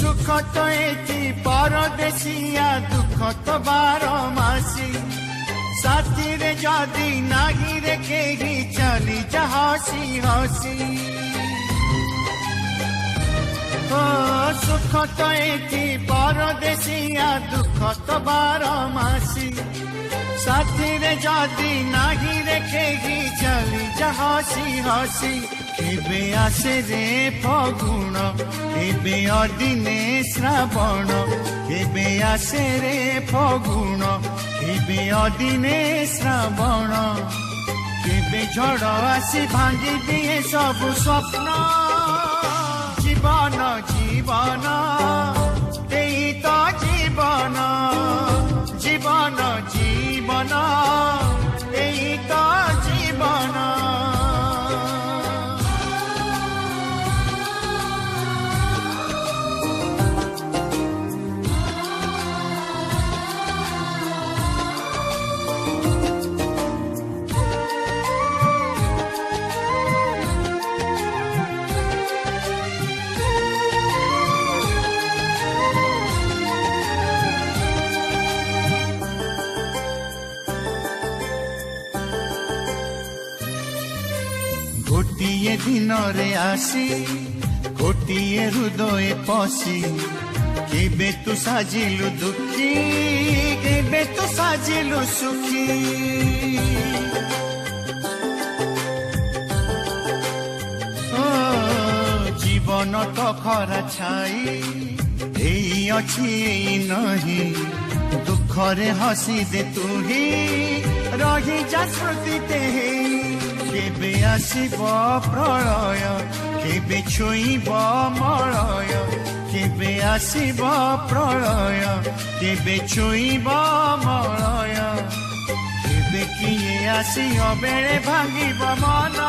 सुख तो एति परदेसिया दुख तो बारमासी साथी रे जदि नाही रे केही चली जा हसी हसी सुख तो एति परदेसिया दुख तो बारमासी साथी रे जदि नाही रे केही चली जा हसी हसी केबे आसे रे फगुण केबे अदिने श्रावण केबे आसे रे फगुण केबे अदिने श्रावण केबे झड़ आसी भांगी दिए सब स्वप्न जीवन जीवन एई तो जीवन जीवन जीवन एई तो जीवन गोटिए दिन रे आसी गोटिए हृदय पसी केबे तू साजिलु दुखी केबे तू साजिलु सुखी जीवन तो खरा छाई एई अछि एई नहीं दुखरे हसी दे तू ही रही जा स्मृति ते केबे आसीब प्रलय केबे छुईब मलय केबे आसीब प्रलय केबे छुईब मलय केबे किए आसी अबेले भांगिब मन